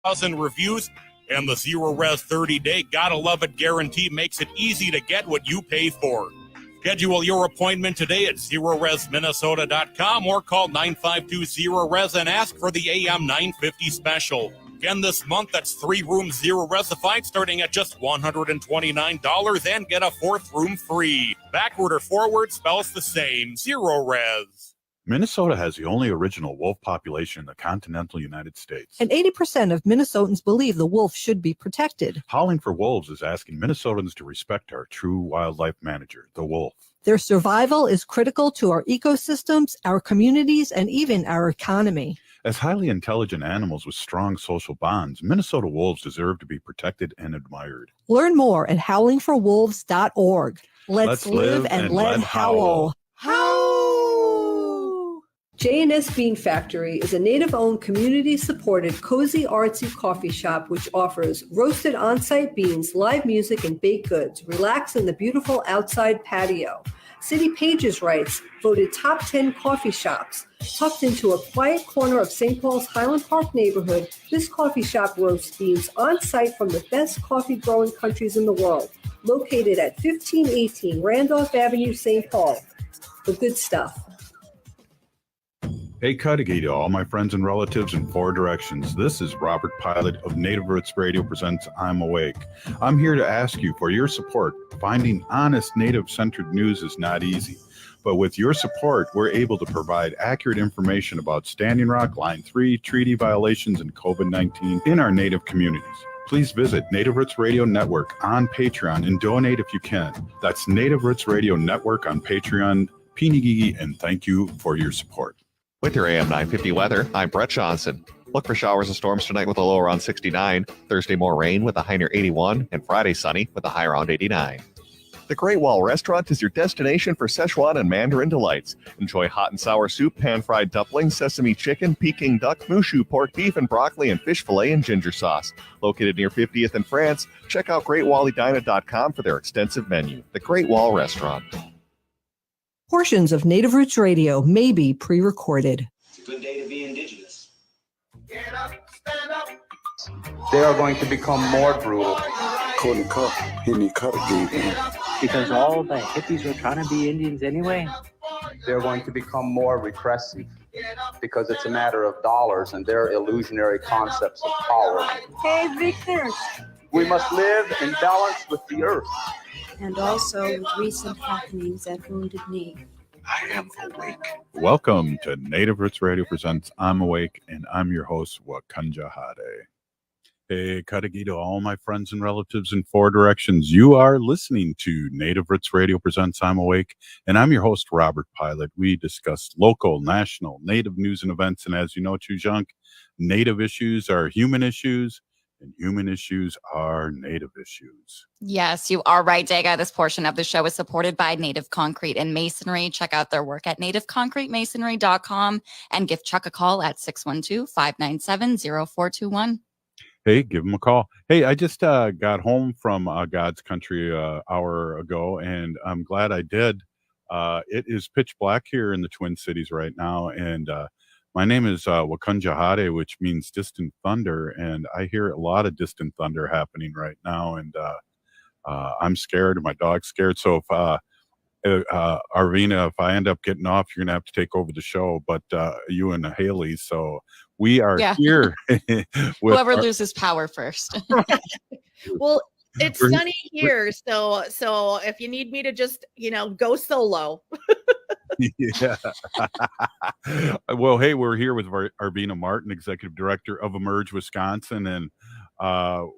1,000 reviews, and the Zero Res 30-day Gotta Love It guarantee makes it easy to get what you pay for. Schedule your appointment today at ZeroResMinnesota.com or call 952-ZERO-RES and ask for the AM 950 special. Again, this month, that's 3 rooms Zero Resified starting at just $129 and get a 4th room free. Backward or forward spells the same. Zero Res. Minnesota has the only original wolf population in the continental United States. And 80% of Minnesotans believe the wolf should be protected. Howling for Wolves is asking Minnesotans to respect our true wildlife manager, the wolf. Their survival is critical to our ecosystems, our communities, and even our economy. As highly intelligent animals with strong social bonds, Minnesota wolves deserve to be protected and admired. Learn more at howlingforwolves.org. Let's live and let howl. J&S Bean Factory is a native-owned, community-supported, cozy, artsy coffee shop which offers roasted on-site beans, live music, and baked goods. Relax in the beautiful outside patio. City Pages writes, voted top 10 coffee shops. Tucked into a quiet corner of St. Paul's Highland Park neighborhood, this coffee shop roasts beans on-site from the best coffee-growing countries in the world. Located at 1518 Randolph Avenue, St. Paul. The good stuff. Hey, Cudahy to all my friends and relatives in 4 directions. This is Robert Pilot of Native Roots Radio presents I'm Awake. I'm here to ask you for your support. Finding honest Native-centered news is not easy. But with your support, we're able to provide accurate information about Standing Rock, Line 3, treaty violations, and COVID-19 in our Native communities. Please visit Native Roots Radio Network on Patreon and donate if you can. That's Native Roots Radio Network on Patreon. Pinigigi, and thank you for your support. With your AM 950 weather, I'm Brett Johnson. Look for showers and storms tonight with a low around 69. Thursday, more rain with a high near 81. And Friday, sunny with a high around 89. The Great Wall Restaurant is your destination for Szechuan and Mandarin delights. Enjoy hot and sour soup, pan-fried dumplings, sesame chicken, Peking duck, mushu, pork beef, and broccoli, and fish fillet and ginger sauce. Located near 50th and France, check out GreatWallyDina.com for their extensive menu. The Great Wall Restaurant. Portions of Native Roots Radio may be pre-recorded. It's a good day to be indigenous. Get up, stand up. They are going to become more brutal. Because all the hippies were trying to be Indians anyway. They're going to become more repressive because it's a matter of dollars and their illusionary concepts of power. Hey, Victor. We must live in balance with the earth. And also with recent happenings at Wounded Knee. I am awake. Welcome to Native Roots Radio presents I'm Awake, and I'm your host, Wakanja Hade. Hey, Cudahy to all my friends and relatives in 4 directions. You are listening to Native Roots Radio presents I'm Awake, and I'm your host, Robert Pilot. We discuss local, national, Native news and events, and as you know, Chujunk, Native issues are human issues, and human issues are Native issues. Yes, you are right, Daga. This portion of the show is supported by Native Concrete and Masonry. Check out their work at nativeconcretemasonry.com and give Chuck a call at 612-597-0421. Hey, give them a call. Hey, I just got home from God's Country an hour ago, and I'm glad I did. It is pitch black here in the Twin Cities right now, and my name is Wakanja Hade, which means distant thunder, and I hear a lot of distant thunder happening right now, and I'm scared, and my dog's scared. So if Arvina, if I end up getting off, you're gonna have to take over the show, but you and Haley. So we are here. Whoever loses power first. Well, it's sunny here, so if you need me to just go solo. Yeah. Well, hey, we're here with Arvina Martin, Executive Director of Emerge Wisconsin, and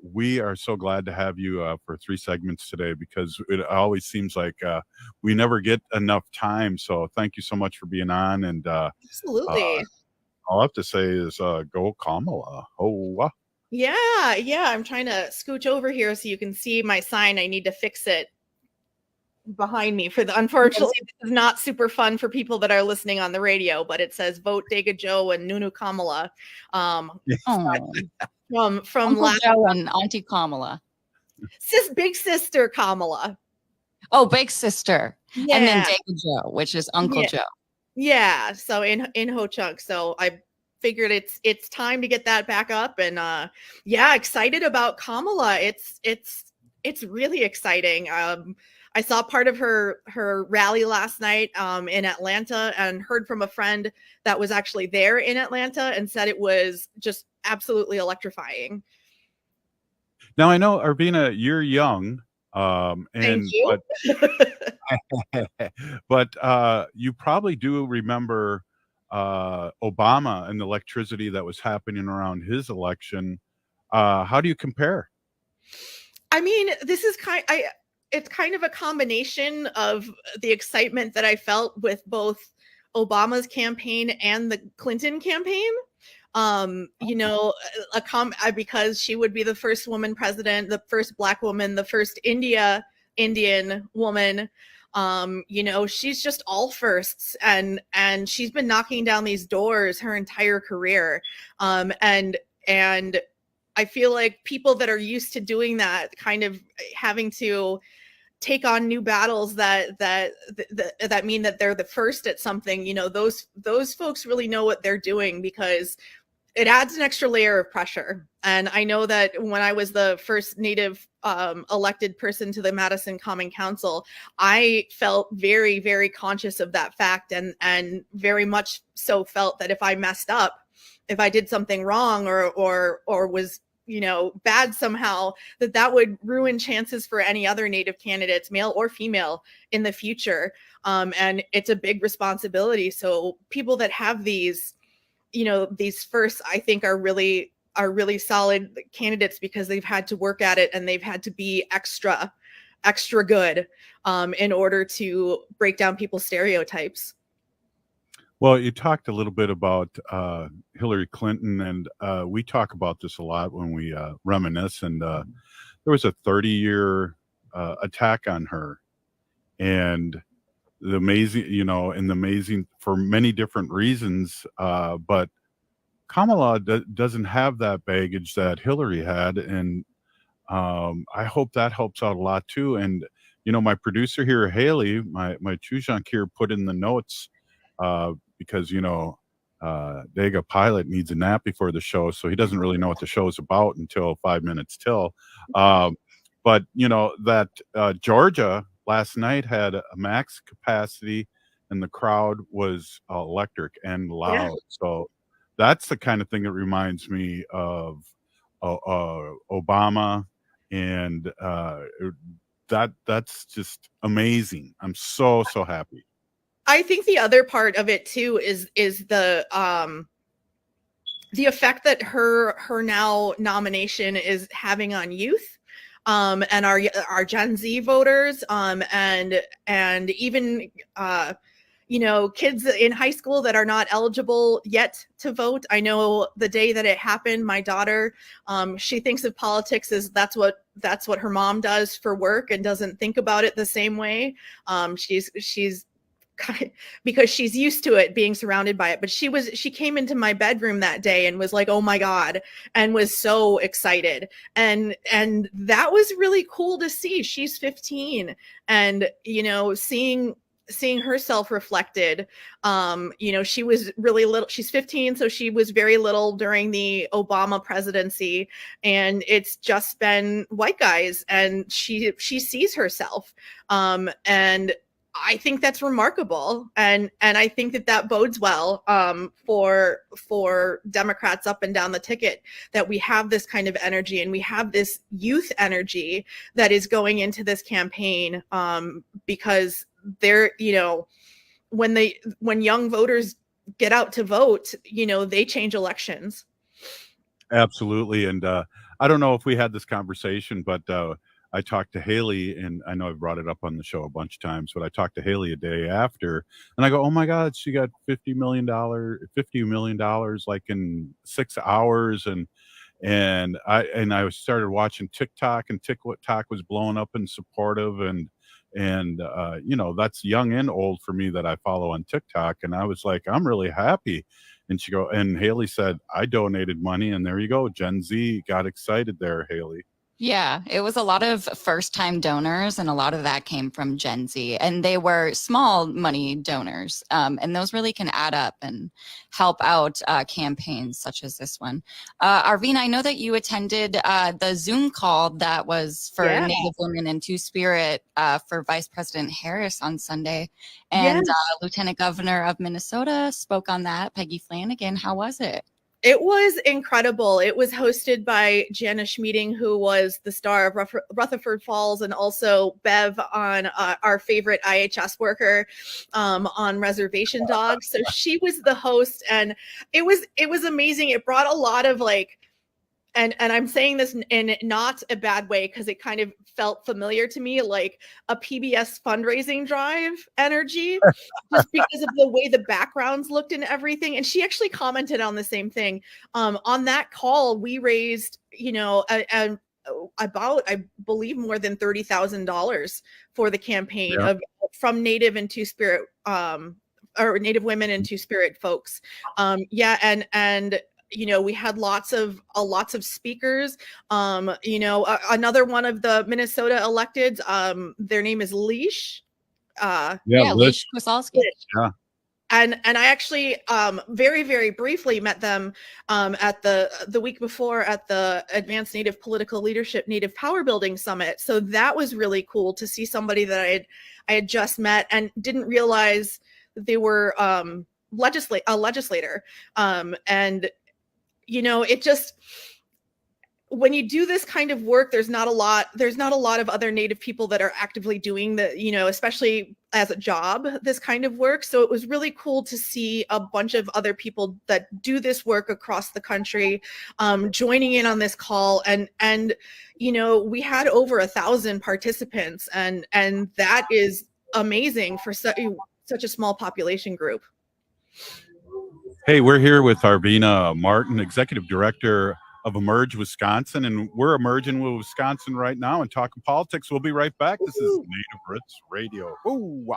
we are so glad to have you for 3 segments today, because it always seems like we never get enough time. So thank you so much for being on. And absolutely. All I have to say is go Kamala. Oh, yeah. I'm trying to scooch over here so you can see my sign. I need to fix it behind me unfortunately this is not super fun for people that are listening on the radio, but it says vote Daga Joe and Nunu Kamala from Uncle Joe and Auntie Kamala, big sister Kamala. Oh, big sister. Yeah. And then Daga Joe, which is Uncle Joe. Yeah, so in Ho Chunk. So I figured it's time to get that back up. And yeah, excited about Kamala. It's really exciting. I saw part of her rally last night in Atlanta, and heard from a friend that was actually there in Atlanta and said it was just absolutely electrifying. Now I know, Arvina, you're young, Thank and you. but you probably do remember Obama and the electricity that was happening around his election. How do you compare? I mean, this is it's kind of a combination of the excitement that I felt with both Obama's campaign and the Clinton campaign. You know, because she would be the first woman president, the first Black woman, the first Indian woman. You know, she's just all firsts, and she's been knocking down these doors her entire career. And I feel like people that are used to doing that, kind of having to take on new battles that mean that they're the first at something, you know, those folks really know what they're doing, because it adds an extra layer of pressure. And I know that when I was the first Native elected person to the Madison Common Council, I felt very, very conscious of that fact, and very much so felt that if I messed up, if I did something wrong or was, you know, bad somehow, that would ruin chances for any other Native candidates, male or female, in the future. And it's a big responsibility. So people that have these, you know, these firsts, I think are really solid candidates, because they've had to work at it, and they've had to be extra good in order to break down people's stereotypes. Well, you talked a little bit about Hillary Clinton, and we talk about this a lot when we reminisce. And there was a 30-year attack on her, and the amazing for many different reasons. But Kamala doesn't have that baggage that Hillary had, and I hope that helps out a lot too. And you know, my producer here, Haley, my Chujank here, put in the notes. Because, you know, Dega Pilot needs a nap before the show, so he doesn't really know what the show is about until 5 minutes till. But, you know, that Georgia last night had a max capacity, and the crowd was electric and loud. Yeah. So that's the kind of thing that reminds me of Obama, and that's just amazing. I'm so happy. I think the other part of it too is the effect that her now nomination is having on youth, and our Gen Z voters, and even you know, kids in high school that are not eligible yet to vote. I know the day that it happened, my daughter, she thinks of politics as that's what her mom does for work, and doesn't think about it the same way. She's because she's used to it, being surrounded by it. But she came into my bedroom that day and was like, oh my God, and was so excited. And that was really cool to see. She's 15, and, you know, seeing herself reflected. You know, she was really little. She's 15, so she was very little during the Obama presidency, and it's just been white guys, and she sees herself. And I think that's remarkable, and I think that bodes well for Democrats up and down the ticket, that we have this kind of energy, and we have this youth energy that is going into this campaign, because they're, you know, when young voters get out to vote, you know, they change elections. Absolutely. And I don't know if we had this conversation, but I talked to Haley, and I know I've brought it up on the show a bunch of times, but I talked to Haley a day after, and I go, oh my God, she got $50 million like in 6 hours. And I started watching TikTok, and TikTok was blowing up and supportive, and you know, that's young and old for me that I follow on TikTok. And I was like, I'm really happy. And Haley said, I donated money, and there you go. Gen Z got excited there, Haley. Yeah, it was a lot of first-time donors, and a lot of that came from Gen Z, and they were small money donors, and those really can add up and help out campaigns such as this one. Arvina, I know that you attended the Zoom call that was for Native women and Two-Spirit for Vice President Harris on Sunday, and Lieutenant Governor of Minnesota spoke on that, Peggy Flanagan. How was it? It was incredible. It was hosted by Jana Schmeeding, who was the star of Rutherford Falls, and also Bev on our favorite IHS worker on Reservation Dogs. So she was the host, and it was amazing. It brought a lot of and I'm saying this in not a bad way, because it kind of felt familiar to me, like a PBS fundraising drive energy, just because of the way the backgrounds looked and everything. And she actually commented on the same thing. On that call, we raised, about, I believe, more than $30,000 for the campaign from Native and Two-Spirit, or Native women and Two-Spirit folks. And we had lots of speakers. Another one of the Minnesota electeds, their name is Leash. Leash Kwiatkowski. Yeah. And I actually very, very briefly met them at the week before at the Advanced Native Political Leadership Native Power Building Summit. So that was really cool to see somebody that I had just met and didn't realize that they were a legislator. And it just, when you do this kind of work, there's not a lot of other Native people that are actively doing especially as a job, this kind of work. So it was really cool to see a bunch of other people that do this work across the country joining in on this call. And we had over 1,000 participants, and that is amazing for such a small population group. Hey, we're here with Arvina Martin, Executive Director of Emerge Wisconsin, and we're emerging with Wisconsin right now and talking politics. We'll be right back. This is Native Roots Radio. Ooh.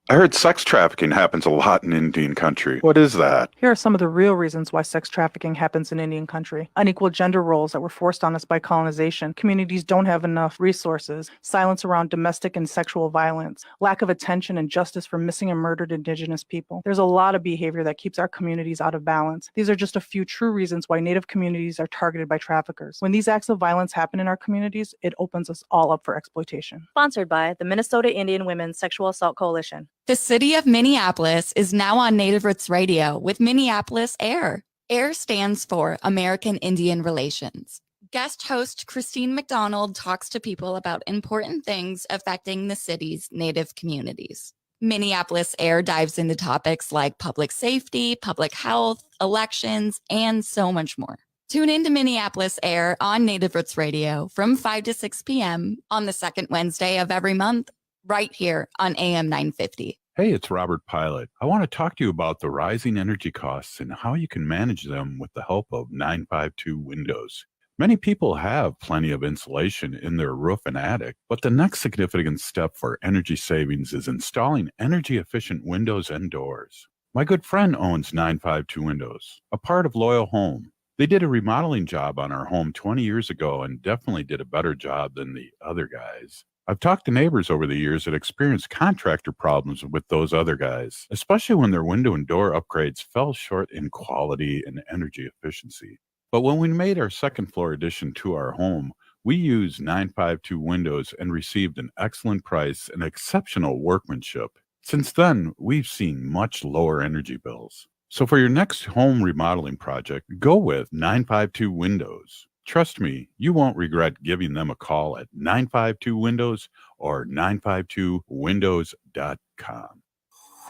I heard sex trafficking happens a lot in Indian country. What is that? Here are some of the real reasons why sex trafficking happens in Indian country. Unequal gender roles that were forced on us by colonization. Communities don't have enough resources. Silence around domestic and sexual violence. Lack of attention and justice for missing and murdered Indigenous people. There's a lot of behavior that keeps our communities out of balance. These are just a few true reasons why Native communities are targeted by traffickers. When these acts of violence happen in our communities, it opens us all up for exploitation. Sponsored by the Minnesota Indian Women's Sexual Assault Coalition. The city of Minneapolis is now on Native Roots Radio with Minneapolis AIR. AIR stands for American Indian Relations. Guest host Christine McDonald talks to people about important things affecting the city's Native communities. Minneapolis AIR dives into topics like public safety, public health, elections, and so much more. Tune in to Minneapolis AIR on Native Roots Radio from 5 to 6 p.m. on the second Wednesday of every month, right here on AM 950. Hey, it's Robert Pilot. I want to talk to you about the rising energy costs and how you can manage them with the help of 952 Windows. Many people have plenty of insulation in their roof and attic, but the next significant step for energy savings is installing energy-efficient windows and doors. My good friend owns 952 Windows, a part of Loyal Home. They did a remodeling job on our home 20 years ago and definitely did a better job than the other guys. I've talked to neighbors over the years that experienced contractor problems with those other guys, especially when their window and door upgrades fell short in quality and energy efficiency. But when we made our second floor addition to our home, we used 952 Windows and received an excellent price and exceptional workmanship. Since then, we've seen much lower energy bills. So for your next home remodeling project, go with 952 Windows. Trust me, you won't regret giving them a call at 952 Windows or 952windows.com.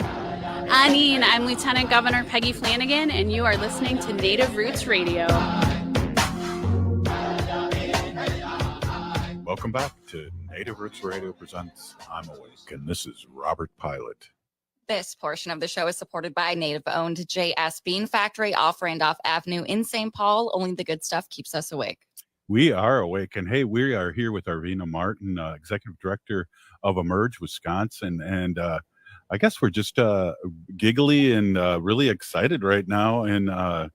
I'm Lieutenant Governor Peggy Flanagan, and you are listening to Native Roots Radio. Welcome back to Native Roots Radio presents I'm Awake, and this is Robert Pilot. This portion of the show is supported by Native-owned J.S. Bean Factory off Randolph Avenue in St. Paul. Only the good stuff keeps us awake. We are awake. And hey, we are here with Arvina Martin, Executive Director of Emerge Wisconsin. And I guess we're just giggly and really excited right now and on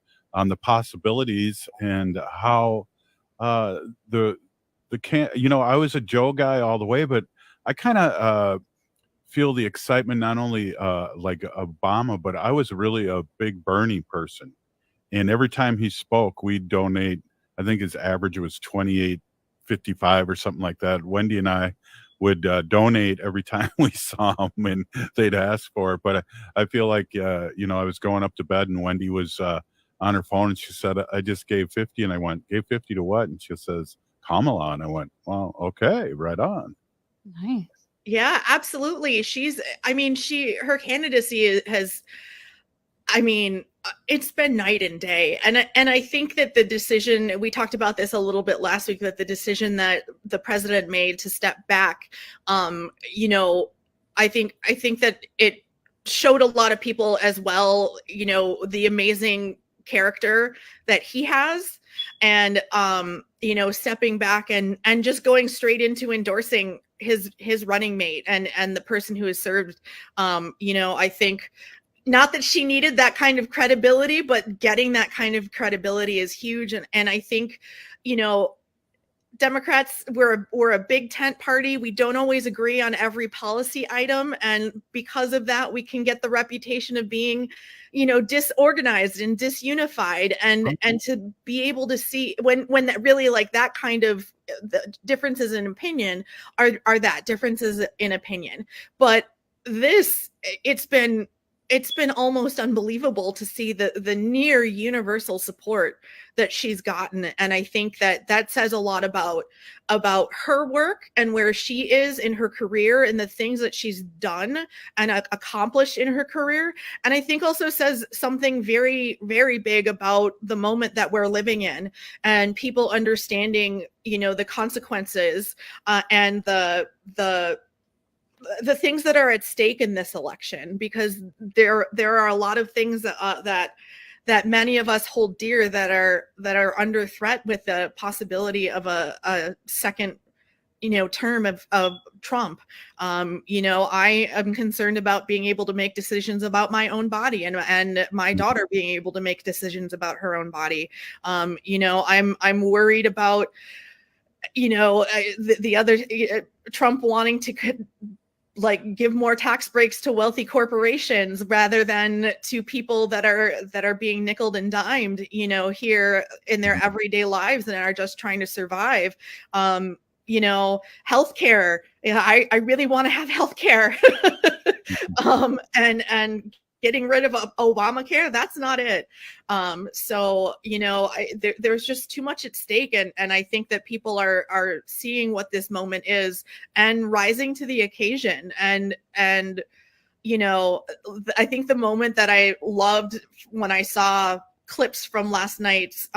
the possibilities and how the I was a Joe guy all the way, but I kind of feel the excitement, not only like Obama, but I was really a big Bernie person. And every time he spoke, we donate. I think his average was 28.55 or something like that. Wendy and I would donate every time we saw him, and they'd ask for it. But I feel like I was going up to bed, and Wendy was on her phone, and she said, "I just gave 50," and I went, "Gave 50 to what?" And she says, "Kamala," and I went, "Well, okay, right on." Nice. Yeah, absolutely. Her candidacy has, it's been night and day. And I think that the decision, we talked about this a little bit last week, that the decision that the president made to step back, I think that it showed a lot of people as well, the amazing character that he has, and stepping back and just going straight into endorsing his running mate and the person who has served. I think, not that she needed that kind of credibility, but getting that kind of credibility is huge. And I think, Democrats, we're a big tent party. We don't always agree on every policy item. And because of that, we can get the reputation of being, disorganized and disunified, and to be able to see when that really, like, that kind of the differences in opinion are that differences in opinion. But it's been almost unbelievable to see the near universal support that she's gotten. And I think that says a lot about her work and where she is in her career and the things that she's done and accomplished in her career. And I think also says something very, very big about the moment that we're living in, and people understanding, the consequences and the things that are at stake in this election, because there are a lot of things that many of us hold dear that are under threat with the possibility of a second term of Trump. I am concerned about being able to make decisions about my own body, and my daughter being able to make decisions about her own body. I'm worried about the other Trump wanting to give more tax breaks to wealthy corporations rather than to people that are being nickeled and dimed, here in their everyday lives and are just trying to survive. Healthcare. I really want to have healthcare. And getting rid of Obamacare, that's not it. There's just too much at stake. And I think that people are seeing what this moment is and rising to the occasion. And I think the moment that I loved when I saw clips from last night's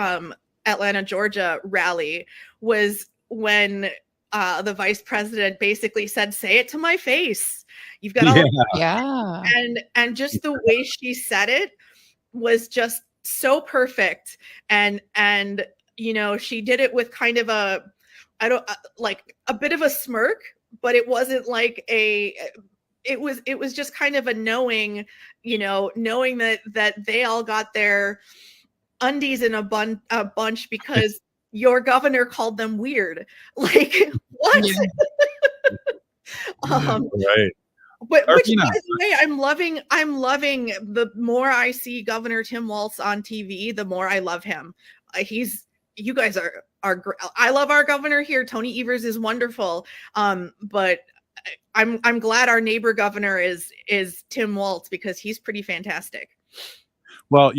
Atlanta, Georgia rally was when the vice president basically said, "Say it to my face. You've got all." Yeah. And just the way she said it was just so perfect. And she did it with kind of a bit of a smirk, but it wasn't like it was just kind of a knowing that they all got their undies in a bunch because your governor called them weird. Like, what? Right. Which, by the way, I'm loving. The more I see Governor Tim Walz on TV, the more I love him. You guys are. I love our governor here. Tony Evers is wonderful. But I'm glad our neighbor governor is Tim Walz, because he's pretty fantastic. Well,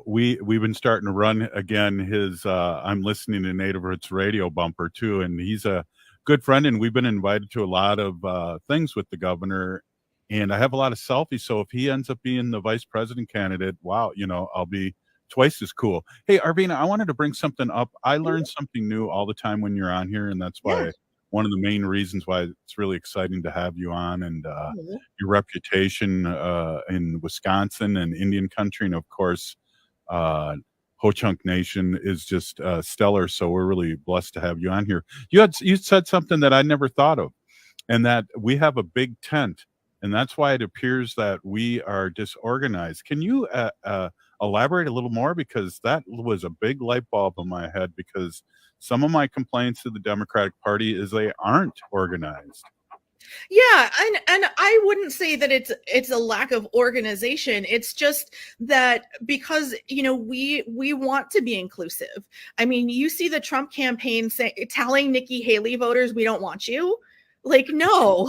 we've been starting to run again his I'm listening to Native Roots Radio bumper too, and he's a good friend, and we've been invited to a lot of things with the governor, and I have a lot of selfies. So if he ends up being the vice president candidate, wow, I'll be twice as cool. Hey, Arvina, I wanted to bring something up. I learn something new all the time when you're on here, and that's why one of the main reasons why it's really exciting to have you on, and your reputation in Wisconsin and Indian country, and of course Ho-Chunk Nation is just stellar. So we're really blessed to have you on here. You said something that I never thought of, and that we have a big tent, and that's why it appears that we are disorganized. Can you elaborate a little more? Because that was a big light bulb in my head, because some of my complaints to the Democratic Party is they aren't organized. Yeah, and I wouldn't say that it's a lack of organization. It's just that because we want to be inclusive. I mean, you see the Trump campaign telling Nikki Haley voters we don't want you. Like, no,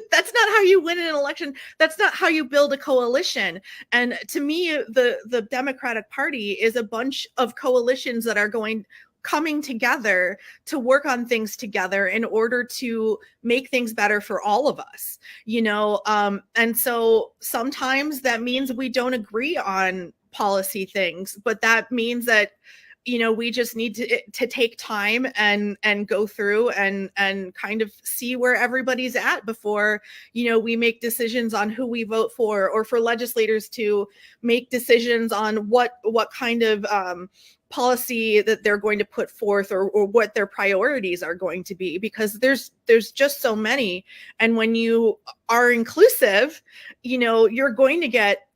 that's not how you win an election. That's not how you build a coalition. And to me, the Democratic Party is a bunch of coalitions that are coming together to work on things together in order to make things better for all of us, and so sometimes that means we don't agree on policy things, but that means that we just need to take time and go through and kind of see where everybody's at before we make decisions on who we vote for, or for legislators to make decisions on what kind of policy that they're going to put forth, or what their priorities are going to be, because there's just so many. And when you are inclusive, you're going to get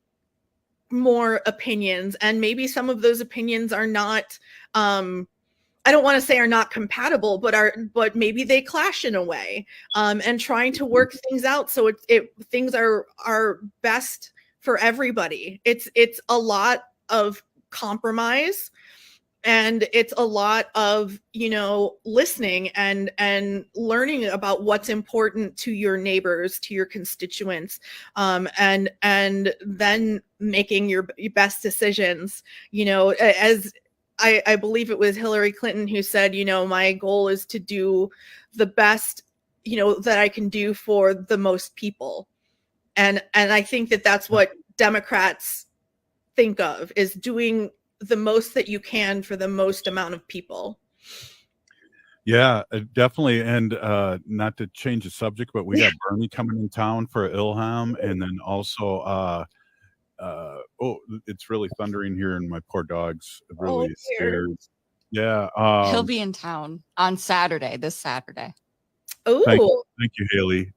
more opinions, and maybe some of those opinions are not I don't want to say are not compatible, but maybe they clash in a way, and trying to work things out so things are best for everybody. It's a lot of compromise, and it's a lot of listening and learning about what's important to your neighbors, to your constituents, and then making your best decisions. As I believe it was Hillary Clinton who said, my goal is to do the best that I can do for the most people, and I think that that's what Democrats think of, is doing the most that you can for the most amount of people. Yeah, definitely. And not to change the subject, but we got Bernie coming in town for Ilham, and then also it's really thundering here, and my poor dog's really scared. Yeah, he'll be in town on this Saturday. Oh, thank you, Haley.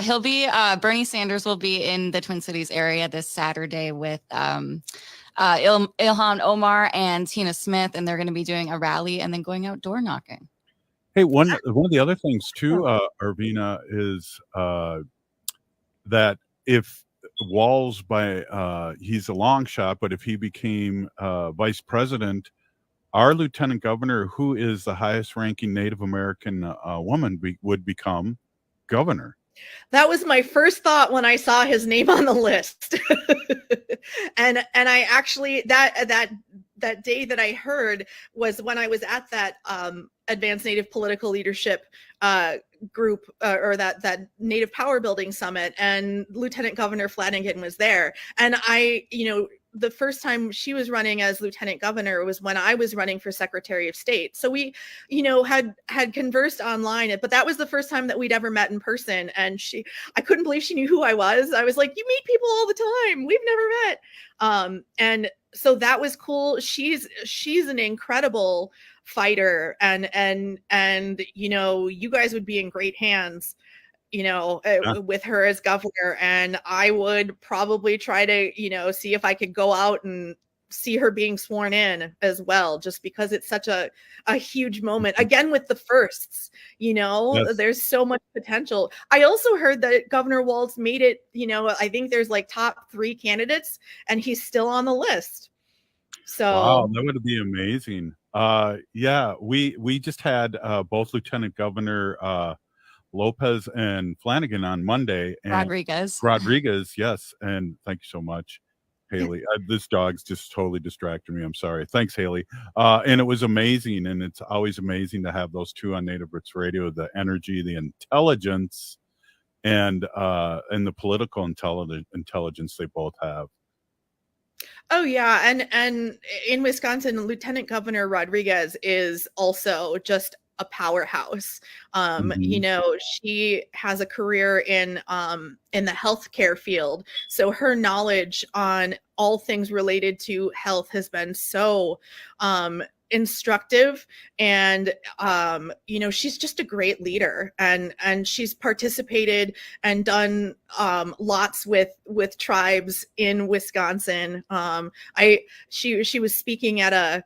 He'll be Bernie Sanders will be in the Twin Cities area this Saturday with Ilhan Omar and Tina Smith, and they're going to be doing a rally and then going out door knocking. Hey, one of the other things too, Arvina, is that if Walz he's a long shot, but if he became vice president, our lieutenant governor, who is the highest ranking Native American woman, would become governor. That was my first thought when I saw his name on the list. and I actually that day that I heard was when I was at that Advanced Native Political Leadership group, or that Native Power Building Summit, and Lieutenant Governor Flanagan was there. And the first time she was running as lieutenant governor was when I was running for Secretary of State. So we, had conversed online, but that was the first time that we'd ever met in person. And I couldn't believe she knew who I was. I was like, you meet people all the time. We've never met. And so that was cool. She's an incredible fighter, and you guys would be in great hands with her as governor. And I would probably try to, see if I could go out and see her being sworn in as well, just because it's such a huge moment. Again, with the firsts, Yes. There's so much potential. I also heard that Governor Walz made it, I think there's like top 3 candidates, and he's still on the list. So wow, that would be amazing. Yeah, we just had both Lieutenant Governor Lopez and Flanagan on Monday. And Rodriguez, yes. And thank you so much, Haley. This dog's just totally distracted me. I'm sorry. Thanks, Haley. And it was amazing. And it's always amazing to have those two on Native Roots Radio, the energy, the intelligence, and the political intelligence they both have. Oh yeah, and in Wisconsin, Lieutenant Governor Rodriguez is also just a powerhouse. She has a career in the healthcare field, so her knowledge on all things related to health has been so instructive. And she's just a great leader, and she's participated and done lots with tribes in Wisconsin. She was speaking at a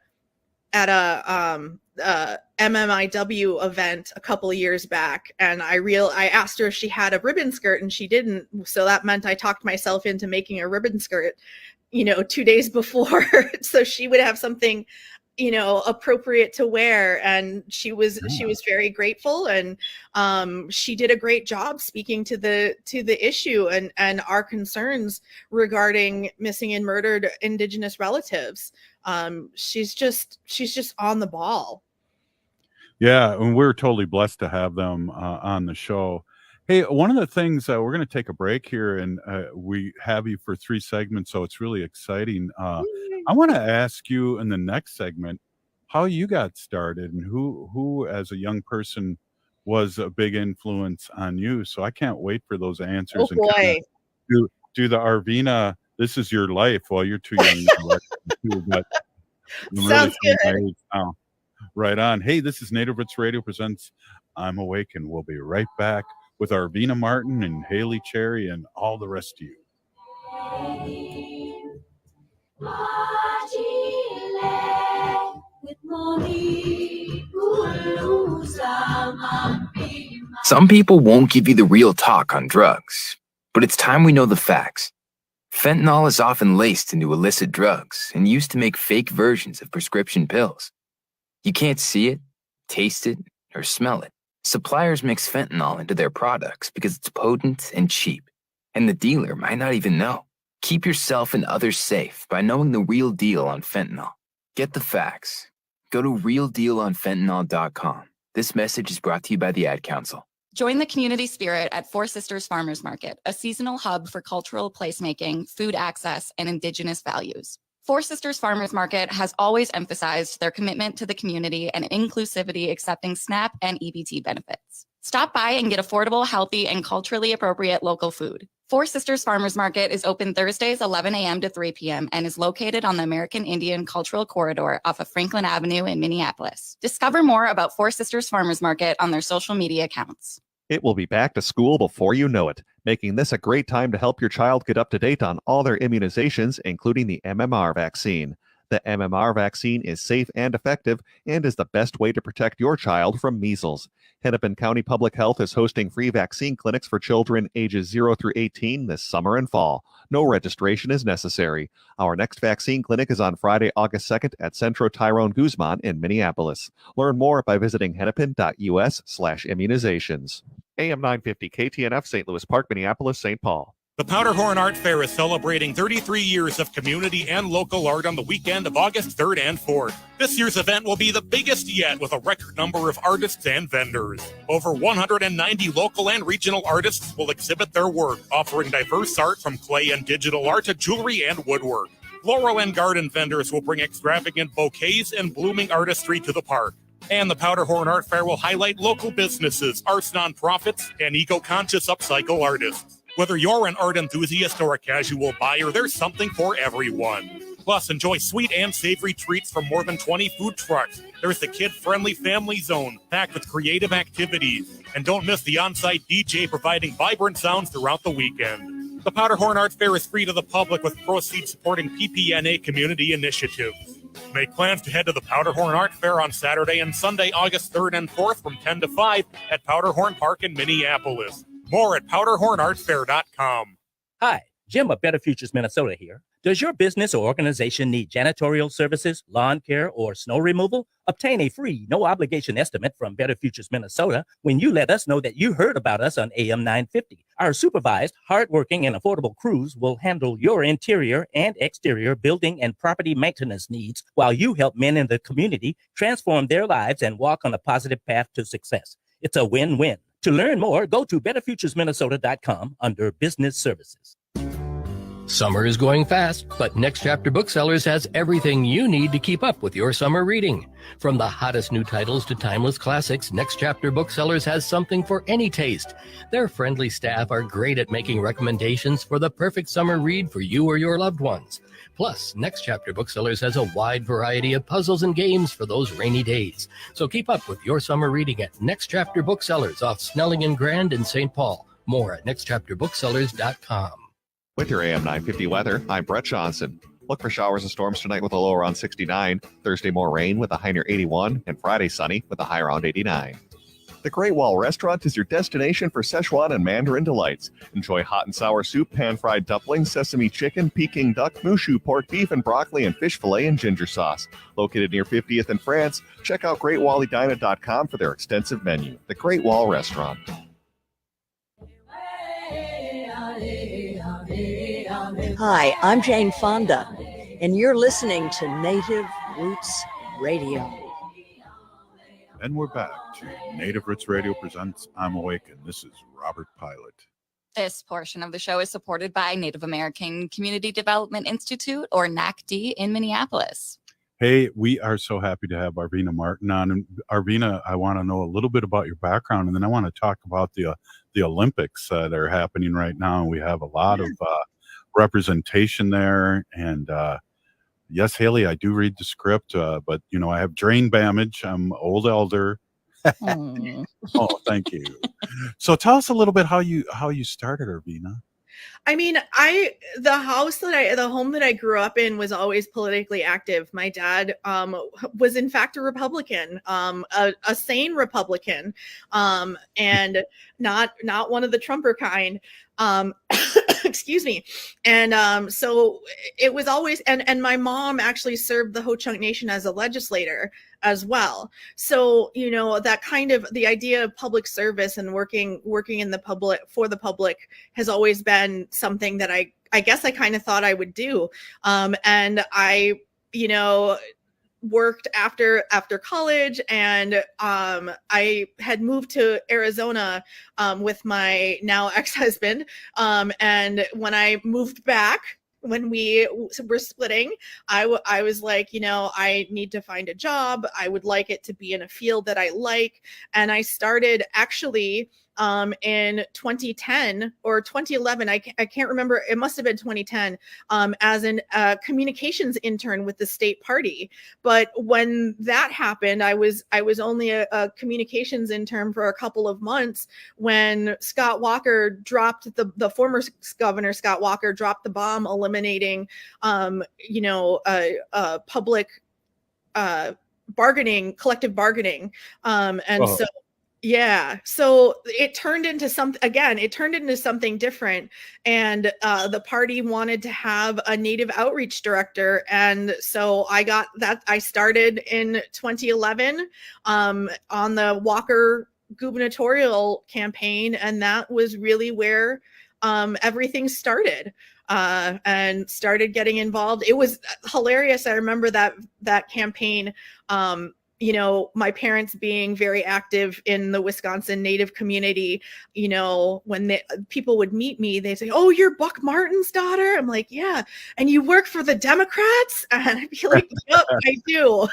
MMIW event a couple of years back, and I asked her if she had a ribbon skirt, and she didn't. So that meant I talked myself into making a ribbon skirt, 2 days before, so she would have something, appropriate to wear. And she was very grateful, and she did a great job speaking to the issue and our concerns regarding missing and murdered Indigenous relatives. She's just on the ball. Yeah, and we're totally blessed to have them on the show. Hey, one of the things, we're going to take a break here, and we have you for 3 segments, so it's really exciting. I want to ask you in the next segment how you got started and who as a young person was a big influence on you. So I can't wait for those answers. Oh, boy. And do the Arvina, this is your life. Well, you're too young to elect too, but I'm Sounds really good. my age now. Right on. Hey, this is Native Roots Radio presents I'm Awake, and we'll be right back with Arvina Martin and Haley Cherry and all the rest of you. Some people won't give you the real talk on drugs, but it's time we know the facts. Fentanyl is often laced into illicit drugs and used to make fake versions of prescription pills. You can't see it, taste it, or smell it. Suppliers mix fentanyl into their products because it's potent and cheap, and the dealer might not even know. Keep yourself and others safe by knowing the real deal on fentanyl. Get the facts. Go to realdealonfentanyl.com. This message is brought to you by the Ad Council. Join the community spirit at Four Sisters Farmers Market, a seasonal hub for cultural placemaking, food access, and Indigenous values. Four Sisters Farmers Market has always emphasized their commitment to the community and inclusivity, accepting SNAP and EBT benefits. Stop by and get affordable, healthy, and culturally appropriate local food. Four Sisters Farmers Market is open Thursdays 11 a.m. to 3 p.m. and is located on the American Indian Cultural Corridor off of Franklin Avenue in Minneapolis. Discover more about Four Sisters Farmers Market on their social media accounts. It will be back to school before you know it, making this a great time to help your child get up to date on all their immunizations, including the MMR vaccine. The MMR vaccine is safe and effective and is the best way to protect your child from measles. Hennepin County Public Health is hosting free vaccine clinics for children ages 0 through 18 this summer and fall. No registration is necessary. Our next vaccine clinic is on Friday, August 2nd at Centro Tyrone Guzman in Minneapolis. Learn more by visiting hennepin.us/immunizations. AM 950 KTNF, St. Louis Park, Minneapolis, St. Paul. The Powderhorn Art Fair is celebrating 33 years of community and local art on the weekend of August 3rd and 4th. This year's event will be the biggest yet, with a record number of artists and vendors. Over 190 local and regional artists will exhibit their work, offering diverse art from clay and digital art to jewelry and woodwork. Floral and garden vendors will bring extravagant bouquets and blooming artistry to the park. And the Powderhorn Art Fair will highlight local businesses, arts nonprofits, and eco-conscious upcycle artists. Whether you're an art enthusiast or a casual buyer, there's something for everyone. Plus, enjoy sweet and savory treats from more than 20 food trucks. There's the kid-friendly family zone, packed with creative activities. And don't miss the on-site DJ providing vibrant sounds throughout the weekend. The Powderhorn Art Fair is free to the public, with proceeds supporting PPNA community initiatives. Make plans to head to the Powderhorn Art Fair on Saturday and Sunday, August 3rd and 4th from 10 to 5 at Powderhorn Park in Minneapolis. More at powderhornartfair.com. Hi, Jim of Better Futures Minnesota here. Does your business or organization need janitorial services, lawn care, or snow removal? Obtain a free, no-obligation estimate from Better Futures Minnesota when you let us know that you heard about us on AM 950. Our supervised, hardworking, and affordable crews will handle your interior and exterior building and property maintenance needs while you help men in the community transform their lives and walk on a positive path to success. It's a win-win. To learn more, go to betterfuturesminnesota.com under Business Services. Summer is going fast, but Next Chapter Booksellers has everything you need to keep up with your summer reading. From the hottest new titles to timeless classics, Next Chapter Booksellers has something for any taste. Their friendly staff are great at making recommendations for the perfect summer read for you or your loved ones. Plus, Next Chapter Booksellers has a wide variety of puzzles and games for those rainy days. So keep up with your summer reading at Next Chapter Booksellers off Snelling and Grand in St. Paul. More at nextchapterbooksellers.com. With your AM 950 weather, I'm Brett Johnson. Look for showers and storms tonight with a low around 69. Thursday, more rain with a high near 81. And Friday, sunny with a high around 89. The Great Wall Restaurant is your destination for Szechuan and Mandarin delights. Enjoy hot and sour soup, pan-fried dumplings, sesame chicken, Peking duck, mushu, pork beef, and broccoli and fish fillet and ginger sauce. Located near 50th and France, check out GreatWallyDina.com for their extensive menu. The Great Wall Restaurant. Hi, I'm Jane Fonda, and you're listening to Native Roots Radio. And we're back to Native Roots Radio presents I'm Awake, and this is Robert Pilot. This portion of the show is supported by Native American Community Development Institute, or NACD, in Minneapolis. Hey, we are so happy to have Arvina Martin on. And Arvina, I want to know a little bit about your background, and then I want to talk about the Olympics that are happening right now. And we have a lot of representation there. And yes, Haley, I do read the script, but you know, I have brain damage. I'm old elder. Oh, thank you. So tell us a little bit how you started, Arvina. I mean, the home that I grew up in was always politically active. My dad was in fact a Republican, a sane Republican, and not one of the Trumper kind. Excuse me. And so it was always, and my mom actually served the Ho-Chunk Nation as a legislator as well. So, you know, that kind of the idea of public service and working in the public for the public has always been something that I guess I kind of thought I would do. And I, you know, worked after college, and I had moved to Arizona with my now ex-husband, and when I moved back, when we were splitting, I was like, you know, I need to find a job. I would like it to be in a field that I like, and I started actually in 2010 or 2011, I can't remember, it must have been 2010, as a communications intern with the state party. But when that happened, I was only a communications intern for a couple of months when Scott Walker dropped the former governor Scott Walker dropped the bomb eliminating public bargaining, collective bargaining, so yeah, so it turned into something different, and the party wanted to have a Native outreach director, and so I started in 2011 on the Walker gubernatorial campaign, and that was really where everything started, and started getting involved. It was hilarious. I remember that campaign. You know, my parents being very active in the Wisconsin Native community, you know, when people would meet me, they'd say, "Oh, you're Buck Martin's daughter?" I'm like, "Yeah." "And you work for the Democrats?" And I'd be like, "Yep, I do."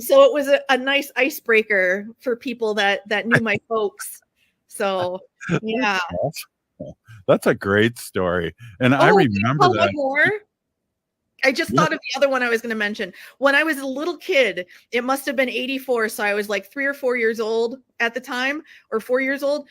So it was a nice icebreaker for people that knew my folks. So, yeah. That's a great story. And I remember that. More? I just thought of the other one I was going to mention. When I was a little kid, it must have been 84. So I was like 3 or 4 years old at the time, or 4 years old.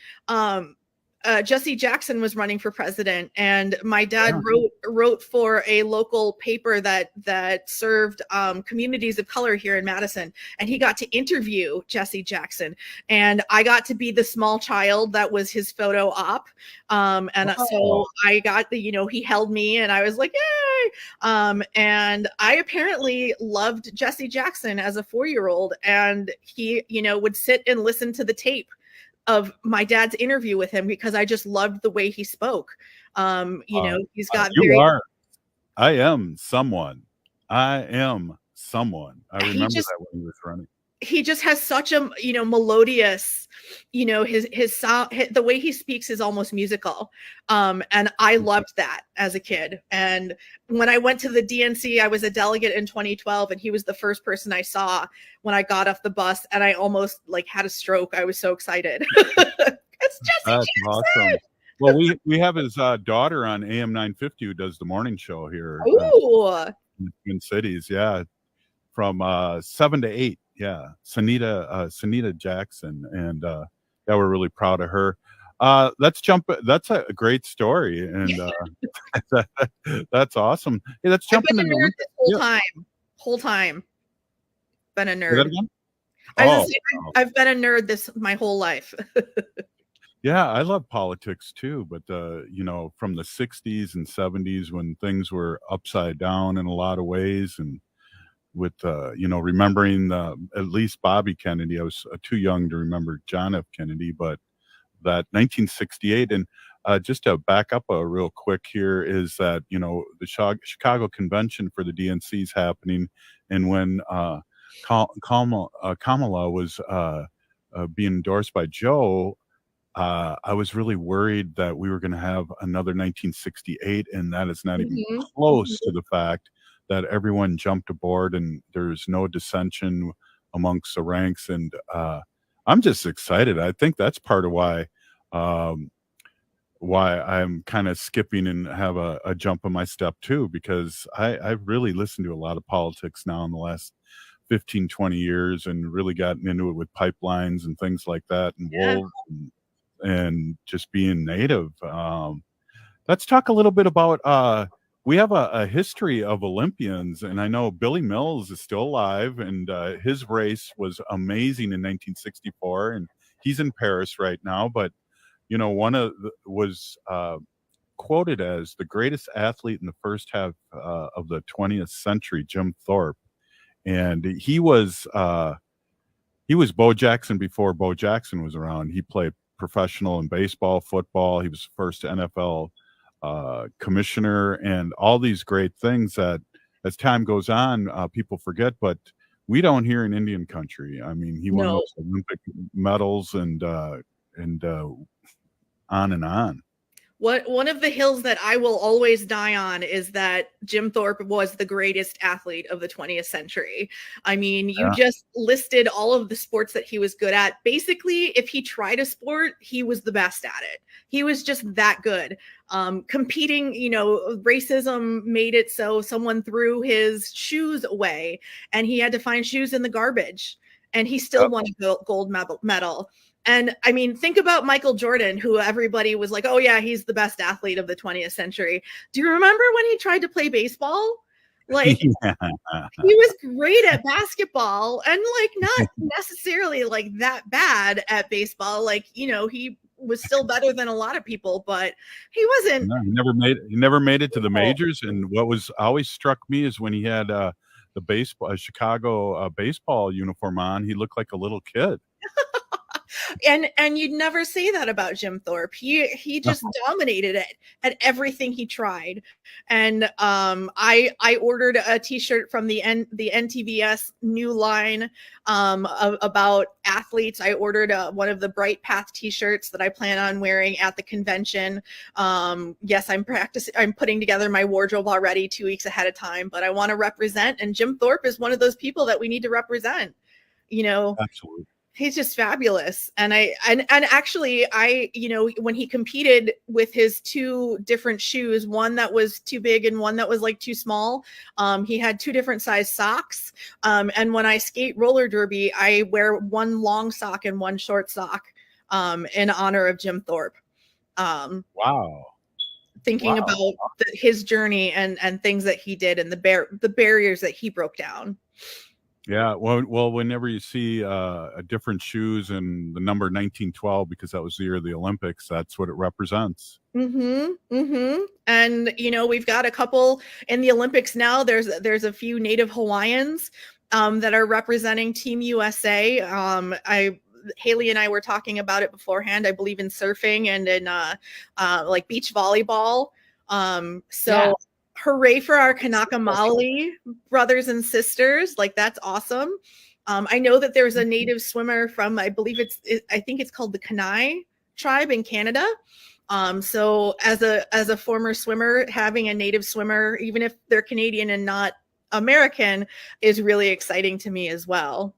Jesse Jackson was running for president, and my dad wrote for a local paper that served communities of color here in Madison, and he got to interview Jesse Jackson, and I got to be the small child that was his photo op, so I got he held me, and I was like, yay! And I apparently loved Jesse Jackson as a 4-year-old, and he would sit and listen to the tape of my dad's interview with him because I just loved the way he spoke. He's got I am someone. I remember that when he was running. he just has such a, melodious, his sound, the way he speaks is almost musical. And I loved that as a kid. And when I went to the DNC, I was a delegate in 2012, and he was the first person I saw when I got off the bus, and I almost like had a stroke. I was so excited. It's Jesse That's Jackson. awesome. Well, we have his daughter on AM 950 who does the morning show here. Ooh. In the Twin Cities, yeah, from 7 to 8. Yeah, Sanita Jackson, and yeah, we're really proud of her. Let's jump. That's a great story, and that's awesome. Hey, let's jump I've been into a nerd the this whole time. Been a Say that nerd. again? I've been a nerd this my whole life. Yeah, I love politics too, but from the 60s and 70s when things were upside down in a lot of ways, and with remembering at least Bobby Kennedy. I was too young to remember John F. Kennedy, but that 1968, and just to back up real quick here, is that the Chicago convention for the DNC is happening, and when Kamala was being endorsed by Joe, I was really worried that we were going to have another 1968, and that is not even close to the fact that everyone jumped aboard and there's no dissension amongst the ranks. And I'm just excited. I think that's part of why I'm kind of skipping and have a jump in my step too, because I've really listened to a lot of politics now in the last 15, 20 years, and really gotten into it with pipelines and things like that, and wolves and just being native. Let's talk a little bit about we have a history of Olympians, and I know Billy Mills is still alive, and his race was amazing in 1964, and he's in Paris right now. But was quoted as the greatest athlete in the first half of the 20th century, Jim Thorpe, and he was Bo Jackson before Bo Jackson was around. He played professional in baseball, football. He was the first NFL commissioner, and all these great things that as time goes on, people forget, but we don't hear in Indian country. I mean, he won those Olympic medals and on and on. One of the hills that I will always die on is that Jim Thorpe was the greatest athlete of the 20th century. I mean, you just listed all of the sports that he was good at. Basically, if he tried a sport, he was the best at it. He was just that good. Competing, racism made it so someone threw his shoes away and he had to find shoes in the garbage, and he still won a gold medal. And I mean, think about Michael Jordan, who everybody was like, oh yeah, he's the best athlete of the 20th century. Do you remember when he tried to play baseball? Like, he was great at basketball, and like not necessarily like that bad at baseball. Like, he was still better than a lot of people, but he wasn't. No, he never made it to the majors. And what was always struck me is when he had the Chicago baseball uniform on, he looked like a little kid. And you'd never say that about Jim Thorpe. He just dominated it at everything he tried. And I ordered a t-shirt from the NTVS new line about athletes. I ordered one of the Bright Path t-shirts that I plan on wearing at the convention. Yes, I'm putting together my wardrobe already 2 weeks ahead of time, but I want to represent, and Jim Thorpe is one of those people that we need to represent. Absolutely. He's just fabulous. And actually when he competed with his two different shoes, one that was too big and one that was like too small, he had two different size socks. And when I skate roller derby, I wear one long sock and one short sock in honor of Jim Thorpe. Wow. Thinking about his journey and things that he did and the barriers that he broke down. Yeah, well, whenever you see different shoes and the number 1912, because that was the year of the Olympics, that's what it represents. And we've got a couple in the Olympics now. There's a few Native Hawaiians that are representing Team USA. Haley and I were talking about it beforehand. I believe in surfing and in like beach volleyball. Hooray for our Kanaka Maoli brothers and sisters. Like, that's awesome. I know that there's a native swimmer from, I think it's called the Kainai tribe in Canada. So as a former swimmer, having a native swimmer, even if they're Canadian and not American, is really exciting to me as well.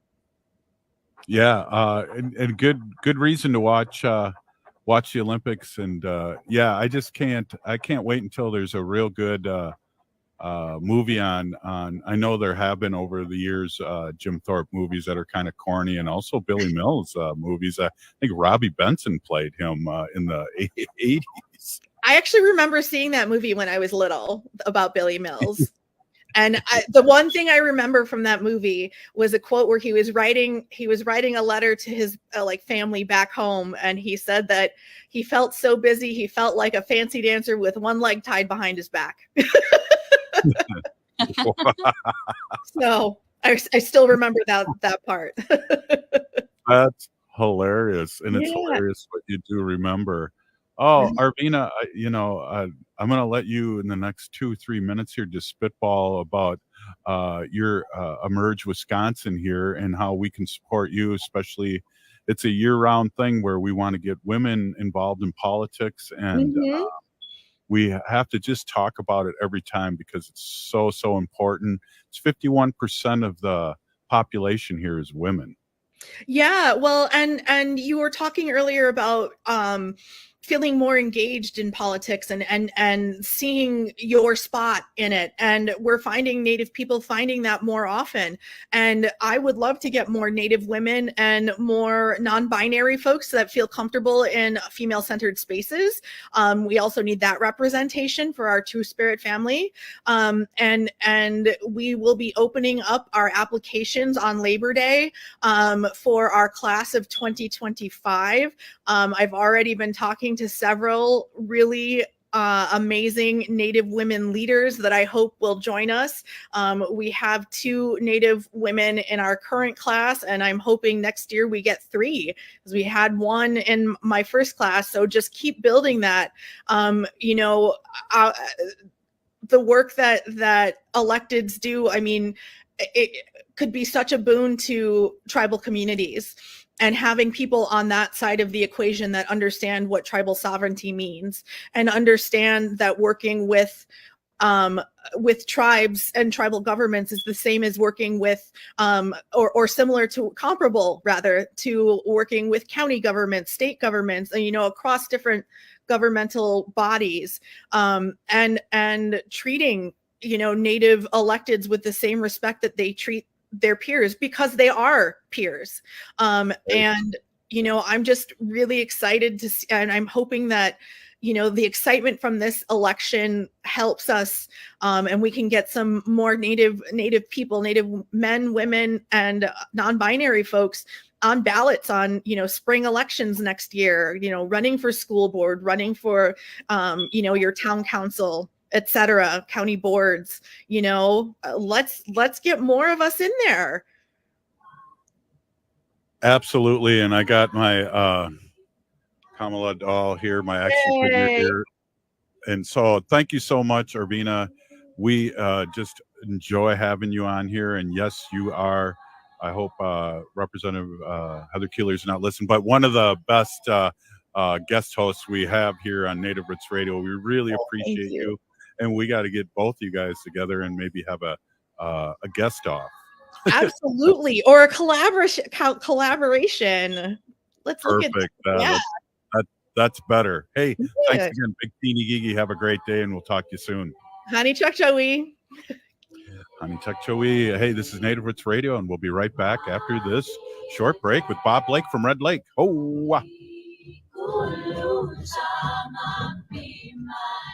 Yeah, and good reason to watch the Olympics, and I can't wait until there's a real good movie on. I know there have been over the years Jim Thorpe movies that are kind of corny, and also Billy Mills movies. I think Robbie Benson played him in the 80s. I actually remember seeing that movie when I was little about Billy Mills. And the one thing I remember from that movie was a quote where he was writing a letter to his family back home, and he said that he felt so busy he felt like a fancy dancer with one leg tied behind his back. So I still remember that part. That's hilarious, and it's hilarious what you do remember. Oh, Arvina, I'm going to let you in the next 2-3 minutes here just spitball about your Emerge Wisconsin here and how we can support you, especially it's a year-round thing where we want to get women involved in politics, and we have to just talk about it every time because it's so important. It's 51% of the population here is women. Yeah, well, and you were talking earlier about feeling more engaged in politics and seeing your spot in it, and we're finding Native people finding that more often. And I would love to get more Native women and more non-binary folks that feel comfortable in female-centered spaces. We also need that representation for our Two-Spirit family, and we will be opening up our applications on Labor Day for our class of 2025. I've already been talking to several really amazing Native women leaders that I hope will join us. We have 2 Native women in our current class, and I'm hoping next year we get 3, because we had 1 in my first class. So just keep building that. The work that electeds do, I mean, it could be such a boon to tribal communities, and having people on that side of the equation that understand what tribal sovereignty means and understand that working with tribes and tribal governments is the same as working with or similar to, comparable rather, to working with county governments, state governments, and across different governmental bodies, and treating Native electeds with the same respect that they treat their peers, because they are peers. And I'm just really excited to see, and I'm hoping that the excitement from this election helps us, and we can get some more native people, Native men, women, and non-binary folks on ballots on spring elections next year, running for school board, running for your town council, etc., county boards. Let's get more of us in there. Absolutely. And I got my Kamala doll here, my action figure here. And so thank you so much, Arvina. We just enjoy having you on here. And yes, you are, I hope Representative Heather Keeler's not listening, but one of the best guest hosts we have here on Native Roots Radio. We really appreciate you. And we got to get both you guys together and maybe have a guest off. Absolutely. Or a collaboration. Let's look at that. That's better. Hey, thanks again, Big Teeny Gigi. Have a great day, and we'll talk to you soon. Honey Chuck Joey. Honey Chuck Joey. Hey, this is Native Roots Radio, and we'll be right back after this short break with Bob Blake from Red Lake. Oh,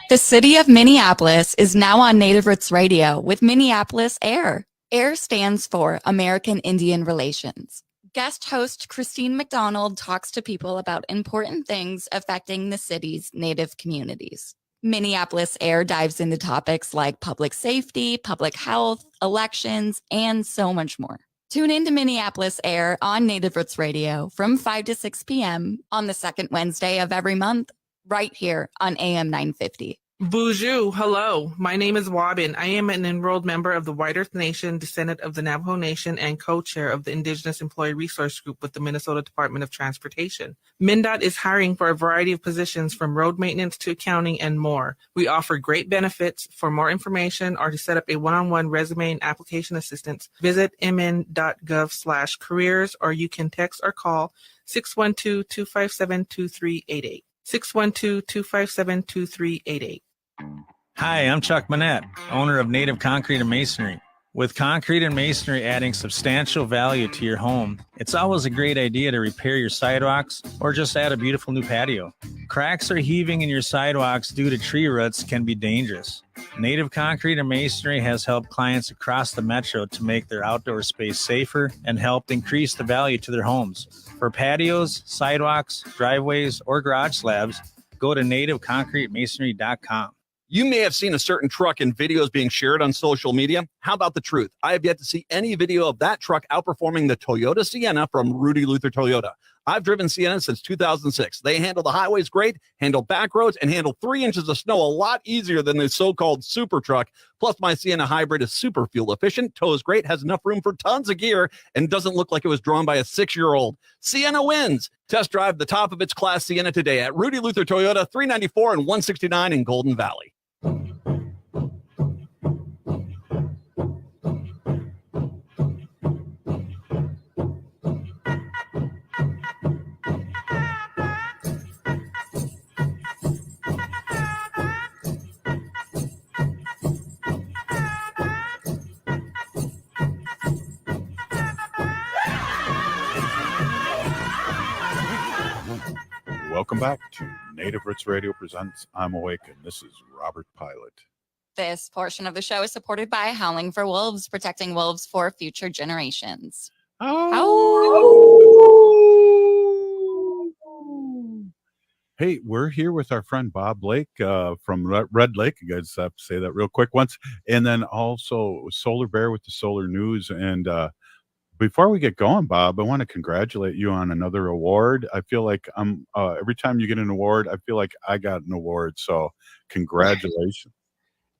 The city of Minneapolis is now on Native Roots Radio with Minneapolis AIR. AIR stands for American Indian Relations. Guest host Christine McDonald talks to people about important things affecting the city's Native communities. Minneapolis AIR dives into topics like public safety, public health, elections, and so much more. Tune in to Minneapolis AIR on Native Roots Radio from 5 to 6 p.m. on the second Wednesday of every month, right here on AM 950. Bonjour, hello. My name is Wabin. I am an enrolled member of the White Earth Nation, descendant of the Navajo Nation, and co-chair of the Indigenous Employee Resource Group with the Minnesota Department of Transportation. MnDOT is hiring for a variety of positions from road maintenance to accounting and more. We offer great benefits. For more information or to set up a one-on-one resume and application assistance, visit mn.gov/careers, or you can text or call 612-257-2388. 612-257-2388. Hi, I'm Chuck Manette, owner of Native Concrete and Masonry. With concrete and masonry adding substantial value to your home, it's always a great idea to repair your sidewalks or just add a beautiful new patio. Cracks or heaving in your sidewalks due to tree roots can be dangerous. Native Concrete and Masonry has helped clients across the metro to make their outdoor space safer and helped increase the value to their homes. For patios, sidewalks, driveways, or garage slabs, go to nativeconcretemasonry.com. You may have seen a certain truck in videos being shared on social media. How about the truth? I have yet to see any video of that truck outperforming the Toyota Sienna from Rudy Luther Toyota. I've driven Sienna since 2006. They handle the highways great, handle back roads, and handle 3 inches of snow a lot easier than the so-called super truck. Plus, my Sienna hybrid is super fuel efficient, tows great, has enough room for tons of gear, and doesn't look like it was drawn by a 6-year-old. Sienna wins. Test drive the top of its class Sienna today at Rudy Luther Toyota, 394 and 169 in Golden Valley. Welcome back to Native Roots Radio presents I'm Awake, and this is Robert Pilot. This portion of the show is supported by Howling for Wolves, protecting wolves for future generations. Hey, we're here with our friend Bob Lake from Red Lake. You guys have to say that real quick once. And then also Solar Bear with the Solar News. And before we get going, Bob, I want to congratulate you on another award. I feel like I'm every time you get an award, I feel like I got an award. So congratulations.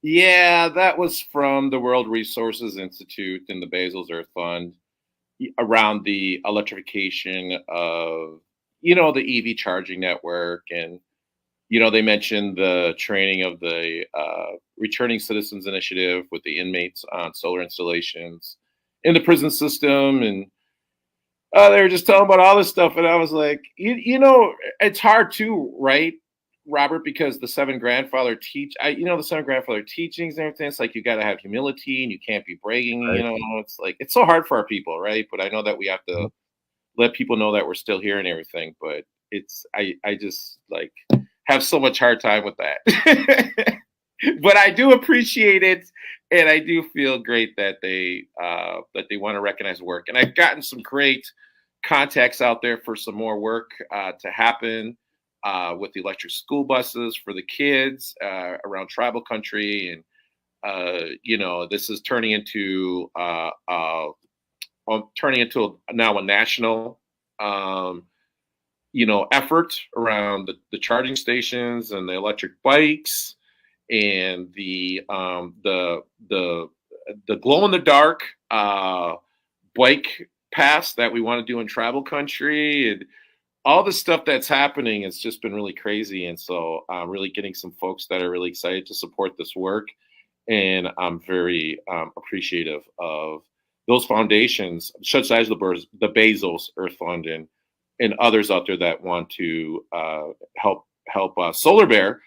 Yeah, that was from the World Resources Institute and the Bezos Earth Fund around the electrification of, the EV charging network. And, they mentioned the training of the Returning Citizens Initiative with the inmates on solar installations in the prison system. And they were just telling about all this stuff. And I was like, it's hard too, right, Robert, because the seven grandfather teachings and everything, it's like you got to have humility and you can't be bragging, Right. It's like it's so hard for our people, right? But I know that we have to let people know that we're still here and everything, but I just like have so much hard time with that. But I do appreciate it, and I do feel great that they want to recognize work. And I've gotten some great contacts out there for some more work to happen with the electric school buses for the kids around tribal country. And this is turning into now a national effort around the charging stations and the electric bikes and the glow in the dark bike pass that we want to do in tribal country, and all the stuff that's happening. It's just been really crazy. And so I'm really getting some folks that are really excited to support this work. And I'm very appreciative of those foundations, such as the Bezos Earth Fund and others out there that want to help Solar Bear,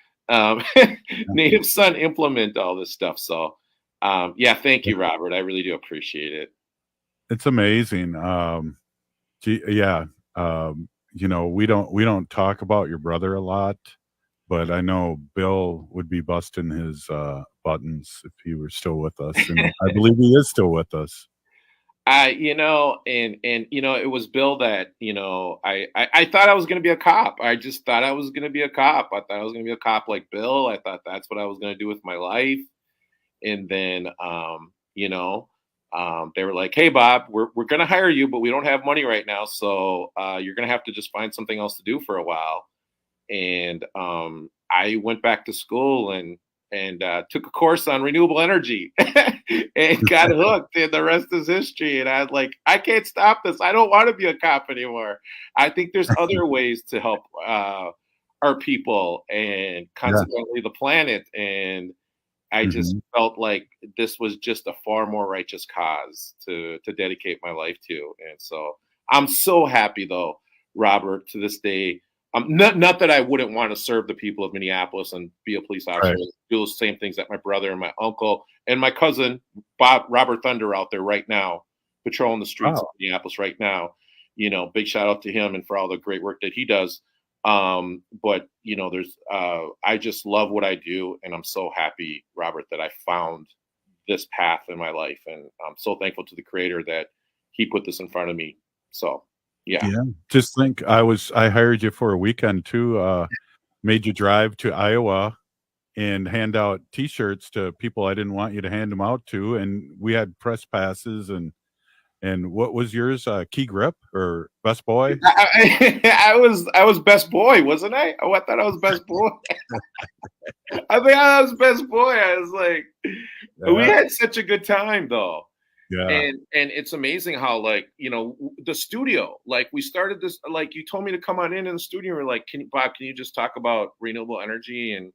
Native Son, implement all this stuff. So thank you, Robert. I really do appreciate it. It's amazing. We don't talk about your brother a lot, but I know Bill would be busting his buttons if he were still with us, and I believe he is still with us. It was Bill that, I thought I was going to be a cop. I just thought I was going to be a cop. I thought I was going to be a cop like Bill. I thought that's what I was going to do with my life. And then, they were like, "Hey, Bob, we're going to hire you, but we don't have money right now. So you're going to have to just find something else to do for a while." And, I went back to school and took a course on renewable energy and got hooked, and the rest is history. And I was like, I can't stop this. I don't want to be a cop anymore. I think there's other ways to help our people and consequently the planet. And I just felt like this was just a far more righteous cause to dedicate my life to. And so I'm so happy, though, Robert, to this day. Not that I wouldn't want to serve the people of Minneapolis and be a police officer, do those same things that my brother and my uncle and my cousin Robert Thunder out there right now, patrolling the streets of Minneapolis right now. You know, big shout out to him and for all the great work that he does. But you know, I just love what I do, and I'm so happy, Robert, that I found this path in my life, and I'm so thankful to the Creator that He put this in front of me. So. Yeah. Just think, I hired you for a weekend too. Made you drive to Iowa and hand out T-shirts to people I didn't want you to hand them out to, and we had press passes and what was yours? Key grip or best boy? I was best boy, wasn't I? Oh, I thought I was best boy. I think I was best boy. I was like, we had such a good time though. Yeah. And it's amazing how, like, you know, the studio, like we started this, like you told me to come on in the studio. We're like, Bob, can you just talk about renewable energy and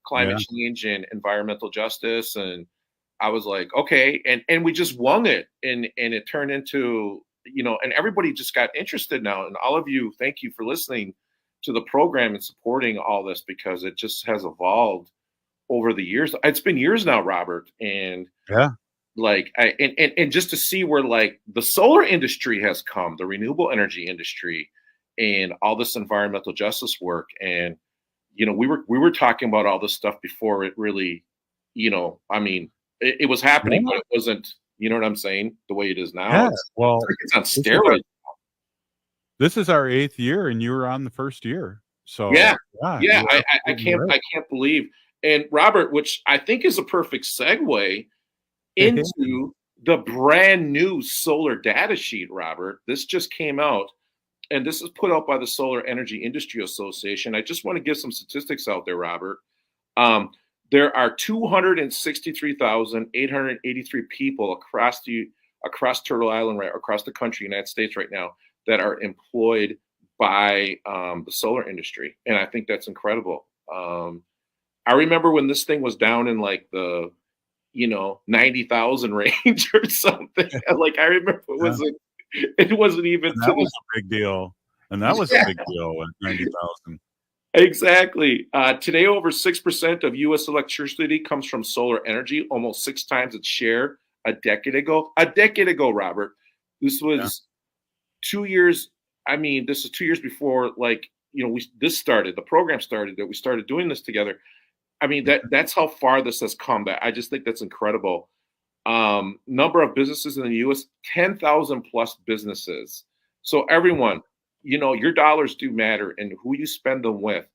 climate change and environmental justice? And I was like, okay. And we just wung it, and it turned into, you know, and everybody just got interested now. And all of you, thank you for listening to the program and supporting all this, because it just has evolved over the years. It's been years now, Robert. And like, and just to see where like the solar industry has come, the renewable energy industry, and all this environmental justice work. And, you know, we were talking about all this stuff before it really, you know, I mean, it was happening, but it wasn't, you know what I'm saying? The way it is now. Yeah. Well, it's on steroids. This is our 8th year, and you were on the first year. So I can't believe. And Robert, which I think is a perfect segue into the brand new solar data sheet, Robert. This just came out, and this is put out by the Solar Energy Industry Association. I just want to give some statistics out there, Robert. There are 263,883 people across Turtle Island, right across the country, United States right now, that are employed by the solar industry. And I think that's incredible. I remember when this thing was down in like the 90,000 range or something. Like I remember it wasn't even. And that was a big deal, and that was a big deal at 90,000. Exactly. Today, over 6% of U.S. electricity comes from solar energy, almost 6 times its share a decade ago. A decade ago, Robert. This was 2 years. I mean, this is 2 years before, like, you know, the program started, that we started doing this together. I mean, that's how far this has come. That I just think that's incredible. Number of businesses in the U.S., 10,000 plus businesses. So everyone, you know, your dollars do matter, and who you spend them with.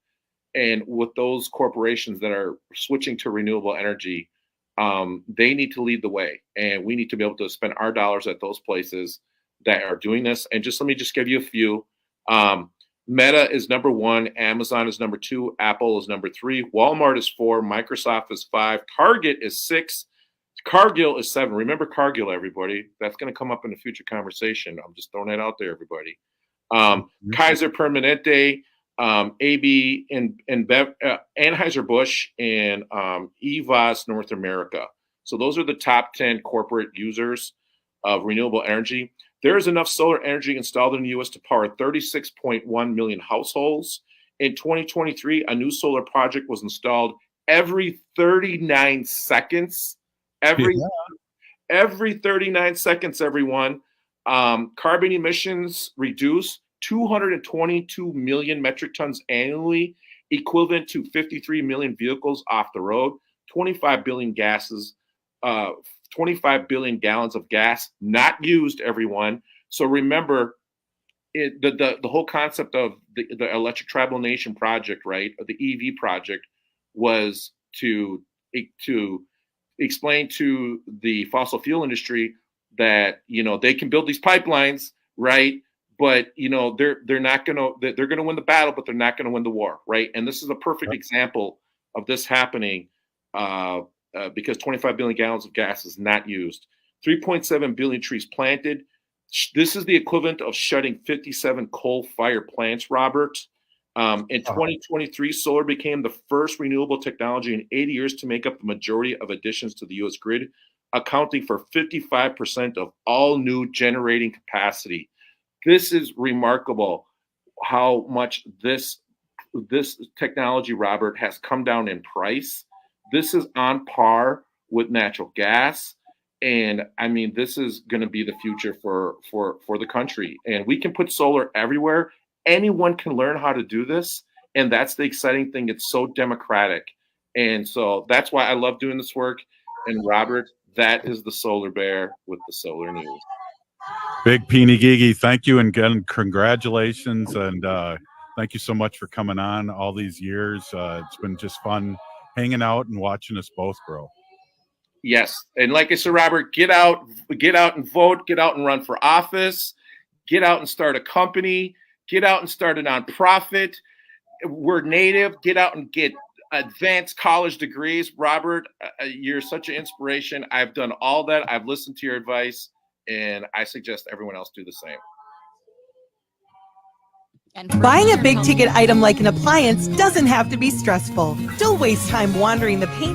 And with those corporations that are switching to renewable energy, they need to lead the way. And we need to be able to spend our dollars at those places that are doing this. And let me give you a few. Meta is number 1, Amazon is number 2, Apple is number 3, Walmart is 4, Microsoft is 5, Target is 6, Cargill is 7. Remember Cargill, everybody. That's going to come up in a future conversation. I'm just throwing that out there, everybody. Kaiser Permanente, AB and Anheuser-Busch, and EVAS North America. So those are the top 10 corporate users of renewable energy. There is enough solar energy installed in the U.S. to power 36.1 million households. In 2023, a new solar project was installed every 39 seconds. Every 39 seconds, everyone. Carbon emissions reduce 222 million metric tons annually, equivalent to 53 million vehicles off the road, 25 billion gases, 25 billion gallons of gas not used, everyone. So remember, the whole concept of the Electric Tribal Nation project, right, or the EV project, was to explain to the fossil fuel industry that, you know, they can build these pipelines, right, but they're not going to, they're going to win the battle, but they're not going to win the war, right? And this is a perfect example of this happening because 25 billion gallons of gas is not used. 3.7 billion trees planted. This is the equivalent of shutting 57 coal-fired plants, Robert. In 2023, solar became the first renewable technology in 80 years to make up the majority of additions to the U.S. grid, accounting for 55% of all new generating capacity. This is remarkable how much this technology, Robert, has come down in price. This is on par with natural gas. And I mean, this is going to be the future for the country. And we can put solar everywhere. Anyone can learn how to do this. And that's the exciting thing. It's so democratic. And so that's why I love doing this work. And Robert, that is the Solar Bear with the Solar News. Big Peony Gigi, thank you, and again, congratulations, and thank you so much for coming on all these years. It's been just fun hanging out and watching us both grow. Yes, and like I said, Robert, get out and vote, get out and run for office, get out and start a company, get out and start a nonprofit. We're Native, get out and get advanced college degrees. Robert, you're such an inspiration. I've done all that. I've listened to your advice, and I suggest everyone else do the same. Buying a big ticket item like an appliance doesn't have to be stressful. Don't waste time wandering the paint